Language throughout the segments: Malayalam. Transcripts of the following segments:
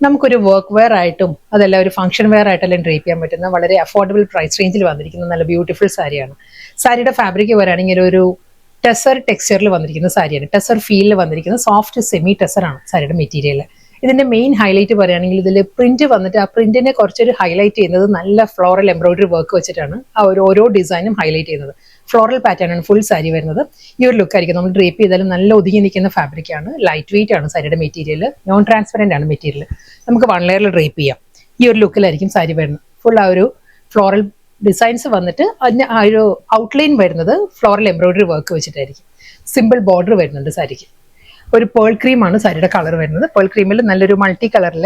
നമുക്കൊരു വർക്ക് വെയർ ആയിട്ടും അതല്ല ഒരു ഫംഗ്ഷൻ വെയർ ആയിട്ടെല്ലാം ഡ്രേപ്പ് ചെയ്യാൻ പറ്റുന്ന വളരെ അഫോർഡബിൾ പ്രൈസ് റേഞ്ചിൽ വന്നിരിക്കുന്ന നല്ല ബ്യൂട്ടിഫുൾ സാരിയാണ്. സാരിയുടെ ഫാബ്രിക് വരാണെങ്കിൽ ഒരു ടെസർ ടെക്സ്ചറിൽ വന്നിരിക്കുന്ന സാരിയാണ്. ടെസർ ഫീലിൽ വന്നിരിക്കുന്ന സോഫ്റ്റ് സെമി ടെസർ ആണ് സാരിയുടെ മെറ്റീരിയൽ. ഇതിന്റെ മെയിൻ ഹൈലൈറ്റ് പറയുകയാണെങ്കിൽ ഇതിൽ പ്രിന്റ് വന്നിട്ട് ആ പ്രിന്റിനെ കുറച്ചൊരു ഹൈലൈറ്റ് ചെയ്യുന്നത് നല്ല ഫ്ലോറൽ എംബ്രോയിഡറി വർക്ക് വെച്ചിട്ടാണ് ആ ഓരോ ഡിസൈനും ഹൈലൈറ്റ് ചെയ്യുന്നത്. ഫ്ലോറൽ പാറ്റേൺ ആണ് ഫുൾ സാരി വരുന്നത്. ഈ ഒരു ലുക്ക് ആയിരിക്കും. നമ്മൾ ഡ്രേപ്പ് ചെയ്താലും നല്ല ഒതുങ്ങി നിൽക്കുന്ന ഫാബ്രിക് ആണ്. ലൈറ്റ് വെയിറ്റ് ആണ് സാരിയുടെ മെറ്റീരിയൽ. നോൺ ട്രാൻസ്പെറന്റ് ആണ് മെറ്റീരിയൽ. നമുക്ക് വൺ ലെയറിൽ ഡ്രേപ്പ് ചെയ്യാം. ഈ ഒരു ലുക്കിലായിരിക്കും സാരി വരുന്നത്. ഫുൾ ആ ഒരു ഫ്ലോറൽ ഡിസൈൻസ് വന്നിട്ട് അതിന് ആ ഒരു ഔട്ട്ലൈൻ വരുന്നത് ഫ്ലോറൽ എംബ്രോയിഡറി വർക്ക് വെച്ചിട്ടായിരിക്കും. സിമ്പിൾ ബോർഡർ വരുന്നുണ്ട് സാരിക്ക്. ഒരു പേൾ ക്രീം ആണ് സാരിയുടെ കളർ വരുന്നത്. പേൾ ക്രീമിൽ നല്ലൊരു മൾട്ടി കളറിൽ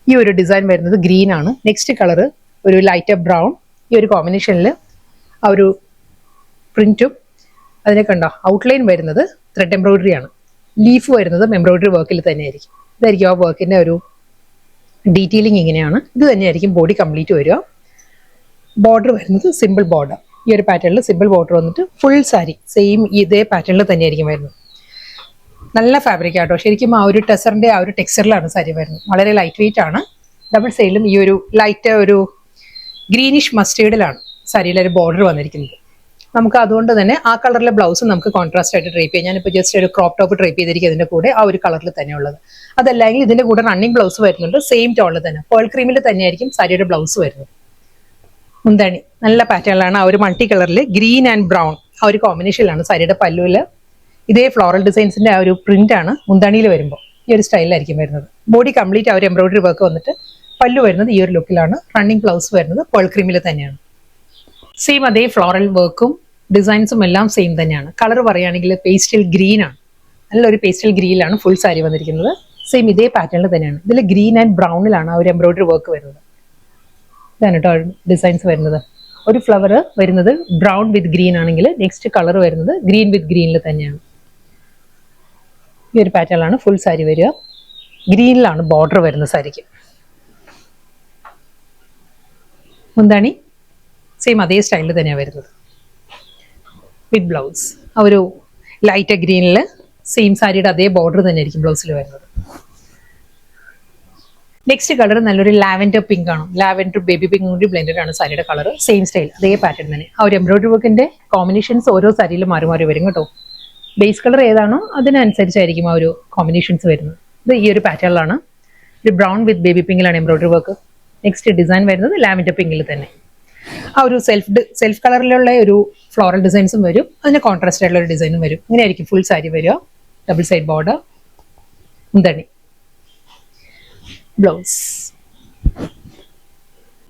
ഈ ഒരു ഡിസൈൻ വരുന്നത് ഗ്രീൻ ആണ്. നെക്സ്റ്റ് കളർ ഒരു ലൈറ്റ് ബ്രൗൺ. ഈ ഒരു കോമ്പിനേഷനിൽ ആ ഒരു പ്രിന്റും അതിനെ കണ്ടോ ഔട്ട്ലൈൻ വരുന്നത് ത്രെഡ് എംബ്രോയിഡറി ആണ്. ലീഫ് വരുന്നത് എംബ്രോയിഡറി വർക്കിൽ തന്നെയായിരിക്കും. ഇതായിരിക്കും ആ വർക്കിന്റെ ഒരു ഡീറ്റെയിലിംഗ്. ഇങ്ങനെയാണ്. ഇത് തന്നെയായിരിക്കും ബോഡി കംപ്ലീറ്റ് വരിക. ബോർഡർ വരുന്നത് സിമ്പിൾ ബോർഡർ. ഈ ഒരു പാറ്റേണിൽ സിമ്പിൾ ബോർഡർ വന്നിട്ട് ഫുൾ സാരി സെയിം ഇതേ പാറ്റേണിൽ തന്നെയായിരിക്കും വരുന്നത്. നല്ല ഫാബ്രിക് ആട്ടോ. ശരിക്കും ആ ഒരു ടെസറിന്റെ ആ ഒരു ടെക്സ്ചറിലാണ് സാരി വരുന്നത്. വളരെ ലൈറ്റ് വെയിറ്റ് ആണ്. ഡബിൾ സൈഡിലും ഈ ഒരു ലൈറ്റ് ഒരു ഗ്രീനിഷ് മസ്റ്റേർഡിലാണ് സാരിയിലെ ഒരു ബോർഡർ വന്നിരിക്കുന്നത്. നമുക്ക് അതുകൊണ്ട് തന്നെ ആ കളറിലെ ബ്ലൗസ് നമുക്ക് കോൺട്രാസ്റ്റ് ആയിട്ട് ഡ്രേപ്പ് ചെയ്യാം. ഞാനിപ്പോൾ ജസ്റ്റ് ഒരു ക്രോപ്പ് ടോപ്പ് ഡ്രേപ്പ് ചെയ്തിരിക്കും ഇതിന്റെ കൂടെ ആ ഒരു കളറിൽ തന്നെയുള്ളത്. അതല്ലെങ്കിൽ ഇതിന്റെ കൂടെ റണ്ണിങ് ബ്ലൗസ് വരുന്നുണ്ട് സെയിം ടോണിൽ തന്നെ. പേൾ ക്രീമിൽ തന്നെയായിരിക്കും സാരിയുടെ ബ്ലൗസ് വരുന്നത്. മുന്താണി നല്ല പാറ്റേണിലാണ്. ആ ഒരു മൾട്ടി കളറിൽ ഗ്രീൻ ആൻഡ് ബ്രൗൺ ആ ഒരു കോമ്പിനേഷനിലാണ് സാരിയുടെ പല്ലുവിൽ ഇതേ ഫ്ലോറൽ ഡിസൈൻസിന്റെ ആ ഒരു പ്രിന്റ് ആണ് മുന്താണിയിൽ വരുമ്പോൾ ഈ ഒരു സ്റ്റൈലിലായിരിക്കും വരുന്നത്. ബോഡി കംപ്ലീറ്റ് ആ ഒരു എംബ്രോയിഡറി വർക്ക് വന്നിട്ട് പല്ലു വരുന്നത് ഈ ഒരു ലുക്കിലാണ്. റണ്ണിങ് ബ്ലൗസ് വരുന്നത് പേൾ ക്രീമിൽ തന്നെയാണ്. സെയിം അതേ ഫ്ലോറൽ വർക്കും ഡിസൈൻസും എല്ലാം സെയിം തന്നെയാണ്. കളർ പറയുകയാണെങ്കിൽ പേസ്റ്റൽ ഗ്രീൻ ആണ്. നല്ലൊരു പേസ്റ്റൽ ഗ്രീനിലാണ് ഫുൾ സാരി വന്നിരിക്കുന്നത്. സെയിം ഇതേ പാറ്റേണിൽ തന്നെയാണ്. ഇതിൽ ഗ്രീൻ ആൻഡ് ബ്രൗണിലാണ് ആ ഒരു എംബ്രോയിഡറി വർക്ക് വരുന്നത്. ഇതാണ് കേട്ടോ ഡിസൈൻസ് വരുന്നത്. ഒരു ഫ്ലവർ വരുന്നത് ബ്രൗൺ വിത്ത് ഗ്രീൻ ആണെങ്കിൽ നെക്സ്റ്റ് കളർ വരുന്നത് ഗ്രീൻ വിത്ത് ഗ്രീനിൽ തന്നെയാണ്. ഈ ഒരു പാറ്റേണിലാണ് ഫുൾ സാരി വരിക. ഗ്രീനിലാണ് ബോർഡർ വരുന്ന സാരിക്ക്. മുന്താണി സെയിം അതേ സ്റ്റൈലിൽ തന്നെയാണ് വരുന്നത് വിത്ത് ബ്ലൗസ്. ആ ഒരു ലൈറ്റ് ഗ്രീനിൽ സെയിം സാരിയുടെ അതേ ബോർഡർ തന്നെയായിരിക്കും ബ്ലൗസിൽ വരുന്നത്. നെക്സ്റ്റ് കളർ നല്ലൊരു ലാവൻഡർ പിങ്ക് ആണ്. ലാവൻഡർ ബേബി പിങ്ക് കൂടി ബ്ലെൻഡഡ് ആണ് സാരിയുടെ കളർ. സെയിം സ്റ്റൈൽ അതേ പാറ്റേൺ തന്നെ. ആ ഒരു എംബ്രോയിഡറി വർക്കിന്റെ കോമ്പിനേഷൻസ് ഓരോ സാരിയിലും മാറി മാറി വരും കേട്ടോ. ബേസ് കളർ ഏതാണോ അതിനനുസരിച്ചായിരിക്കും ആ ഒരു കോമ്പിനേഷൻസ് വരുന്നത്. ഇത് ഈ ഒരു പാറ്റേണിലാണ്. ഒരു ബ്രൗൺ വിത്ത് ബേബി പിങ്കിലാണ് എംബ്രോയിഡറി വർക്ക്. നെക്സ്റ്റ് ഡിസൈൻ വരുന്നത് ലാവൻഡർ പിങ്കിൽ തന്നെ. ആ ഒരു സെൽഫ് കളറിലുള്ള ഒരു ഫ്ലോറൽ ഡിസൈൻസും വരും. അതിന് കോൺട്രാസ്റ്റ് ആയിട്ടുള്ള ഒരു ഡിസൈനും വരും. ഇങ്ങനെയായിരിക്കും ഫുൾ സാരി വരിക. ഡബിൾ സൈഡ് ബോർഡർ, മുന്താണി, ബ്ലൗസ്.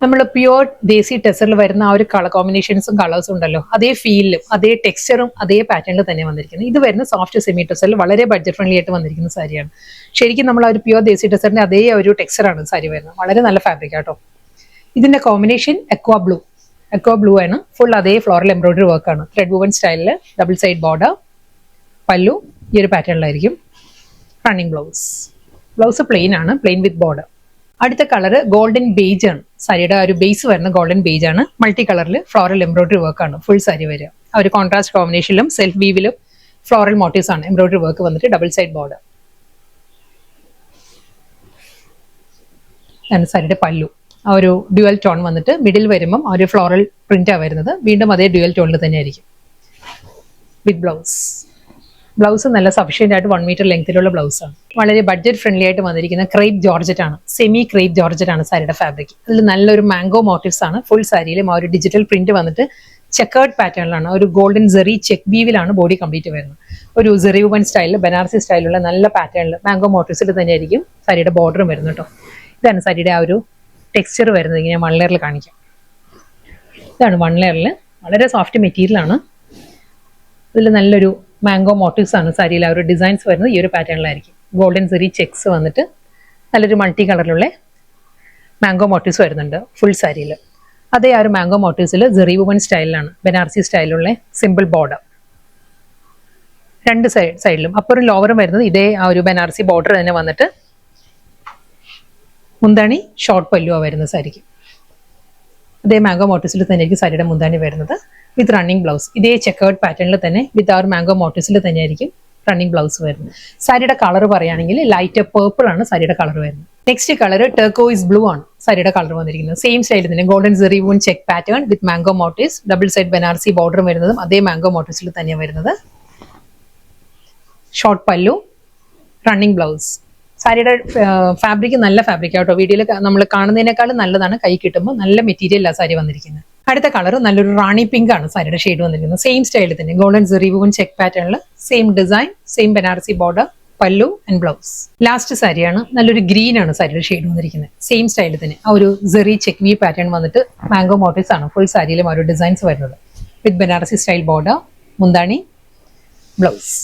നമ്മൾ പ്യുവർ ദേശി ടെസറിൽ വരുന്ന ആ ഒരു കളർ കോമ്പിനേഷൻസും കളേഴ്സും ഉണ്ടല്ലോ, അതേ ഫീലിലും അതേ ടെക്സ്ചറും അതേ പാറ്റേണിൽ തന്നെ വന്നിരിക്കുന്നത്. ഇത് വരുന്ന സോഫ്റ്റ് സെമി ടെസറിൽ വളരെ ബഡ്ജറ്റ് ഫ്രണ്ട്ലി ആയിട്ട് വന്നിരിക്കുന്ന സാരിയാണ്. ശരിക്കും നമ്മൾ ആ ഒരു പ്യുവർ ദേശി ടെസറിന്റെ അതേ ഒരു ടെക്സ്ചറാണ് സാരി വരുന്നത്. വളരെ നല്ല ഫാബ്രിക് ആട്ടോ. ഇതിന്റെ കോമ്പിനേഷൻ എക്വാ ബ്ലൂ ആണ്. ഫുൾ അതേ ഫ്ലോറൽ എംബ്രോയിഡറി വർക്കാണ്. ത്രെഡ് വുവൻ സ്റ്റൈലിൽ ഡബിൾ സൈഡ് ബോർഡർ, പല്ലു ഈ ഒരു പാറ്റേണിലായിരിക്കും. റണ്ണിങ് ബ്ലൗസ് പ്ലെയിൻ ആണ്, പ്ലെയിൻ വിത്ത് ബോർഡർ. അടുത്ത കളർ ഗോൾഡൻ ബേജ് ആണ്. സാരിയുടെ ഒരു ബേസ് വരുന്ന ഗോൾഡൻ ബേജ് ആണ്. മൾട്ടി കളറിൽ ഫ്ലോറൽ എംബ്രോയിഡറി വർക്കാണ് ഫുൾ സാരി വരിക. ആ ഒരു കോൺട്രാസ്റ്റ് കോമ്പിനേഷനിലും സെൽഫ് വീവിലും ഫ്ലോറൽ മോട്ടീവ്സ് ആണ്. എംബ്രോയിഡറി വർക്ക് വന്നിട്ട് ഡബിൾ സൈഡ് ബോർഡർ. സാരിയുടെ പല്ലു ആ ഒരു ഡ്യുവൽ ടോൺ വന്നിട്ട് മിഡിൽ വരുമ്പം ആ ഒരു ഫ്ലോറൽ പ്രിന്റാണ് വരുന്നത്. വീണ്ടും അതേ ഡ്യുവൽ ടോണിൽ തന്നെ ആയിരിക്കും വിത്ത് ബ്ലൗസ് നല്ല സഫിഷ്യന്റ് ആയിട്ട് 1 മീറ്റർ ലെങ്തിലുള്ള ബ്ലൗസ് ആണ്. വളരെ ബഡ്ജറ്റ് ഫ്രണ്ട്ലി ആയിട്ട് വന്നിരിക്കുന്ന ക്രേപ്പ് ജോർജറ്റ് ആണ്. സെമി ക്രേപ്പ് ജോർജറ്റ് ആണ് സാരിയുടെ ഫാബ്രിക്. അതിൽ നല്ലൊരു മാംഗോ മോട്ടീവ്സ് ആണ്. ഫുൾ സാരിയിലും ആ ഒരു ഡിജിറ്റൽ പ്രിന്റ് വന്നിട്ട് ചെക്കേർഡ് പാറ്റേണിലാണ്. ഒരു ഗോൾഡൻ സെറി ചെക്ക് വീവിലാണ് ബോഡി കംപ്ലീറ്റ് വരുന്നത്. ഒരു സെറി വുവൻ സ്റ്റൈലിൽ ബനാറസി സ്റ്റൈലുള്ള നല്ല പാറ്റേണിൽ മാംഗോ മോട്ടീവ്സിൽ തന്നെയായിരിക്കും സാരിയുടെ ബോർഡറും വരുന്നത് കേട്ടോ. ഇതാണ് സാരിയുടെ ആ ഒരു ടെക്സ്ചർ വരുന്നത്. ഇങ്ങനെ 1 ലെയറിൽ കാണിക്കാം. ഇതാണ് 1 ലെയറിൽ വളരെ സോഫ്റ്റ് മെറ്റീരിയൽ ആണ്. ഇതിൽ നല്ലൊരു മാംഗോ മോട്ടീവ്സ് ആണ് സാരിയിൽ ആ ഒരു ഡിസൈൻസ് വരുന്നത്. ഈ ഒരു പാറ്റേണിലായിരിക്കും ഗോൾഡൻ സെറി ചെക്സ് വന്നിട്ട് നല്ലൊരു മൾട്ടി കളറിലുള്ള മാംഗോ മോട്ടീവ്സ് വരുന്നുണ്ട് ഫുൾ സാരിയിൽ. അതേ ആ ഒരു മാംഗോ മോട്ടീവ്സിൽ സെറി വുവൻ സ്റ്റൈലിലാണ്, ബനാറസി സ്റ്റൈലിലുള്ള സിമ്പിൾ ബോർഡർ. രണ്ട് സൈഡിലും അപ്പറും ലോവറും വരുന്നത് ഇതേ ആ ഒരു ബനാറസി ബോർഡർ തന്നെ വന്നിട്ട് മുന്താണി ഷോർട്ട് പല്ലുവാ വരുന്ന സാരിക്ക്. അതേ മാംഗോ മോട്ടീവ്സിൽ തന്നെയായിരിക്കും സാരിയുടെ മുന്താണി വരുന്നത് വിത്ത് റണ്ണിങ് ബ്ലൗസ്. ഇതേ ചെക്കേർഡ് പാറ്റേണിൽ തന്നെ വിത്ത് ആ ഒരു മാംഗോ മോട്ടീവ്സിൽ തന്നെയായിരിക്കും റണ്ണിങ് ബ്ലൗസ് വരുന്നത്. സാരിയുടെ കളർ പറയുകയാണെങ്കിൽ ലൈറ്റ് പേർപ്പിൾ ആണ് സാരിയുടെ കളർ വരുന്നത്. നെക്സ്റ്റ് കളർ ടർക്കോയിസ് ബ്ലൂ ആണ് സാരിയുടെ കളർ വന്നിരിക്കുന്നത്. സെയിം സ്റ്റൈലിൽ തന്നെ golden zari woven check pattern with mango motifs, double side Banarasi border വരുന്നതും അതേ മാംഗോ മോട്ടീവ്സിൽ തന്നെയാണ് വരുന്നത്. Short pallu, running blouse. സാരിയുടെ ഫാബ്രിക് നല്ല ഫാബ്രിക് ആട്ടോ, വീഡിയോയിൽ നമ്മൾ കാണുന്നതിനേക്കാളും നല്ലതാണ്. കൈ കിട്ടുമ്പോൾ നല്ല മെറ്റീരിയലാണ് സാരി വന്നിരിക്കുന്നത്. അടുത്ത കളർ നല്ലൊരു റാണി പിങ്ക് ആണ് സാരിയുടെ ഷെയ്ഡ് വന്നിരിക്കുന്നത്. സെയിം സ്റ്റൈലിൽ തന്നെ ഗോൾഡൻ സെറി വൂൺ ചെക്ക് പാറ്റേണിൽ same design, same Banarasi border, പല്ലു ആൻഡ് ബ്ലൗസ്. ലാസ്റ്റ് സാരിയാണ് നല്ലൊരു ഗ്രീൻ ആണ് സാരിയുടെ ഷെയ്ഡ് വന്നിരിക്കുന്നത്. സെയിം സ്റ്റൈലിൽ തന്നെ ആ ഒരു സെറി ചെക്ക് വി പാറ്റേൺ വന്നിട്ട് മാംഗോ മോട്ടീവ്സ് ആണ് ഫുൾ സാരിയിലും ആ ഒരു ഡിസൈൻസ് വരുന്നത് വിത്ത് ബനാറസി സ്റ്റൈൽ ബോർഡർ, മുന്താണി, ബ്ലൗസ്.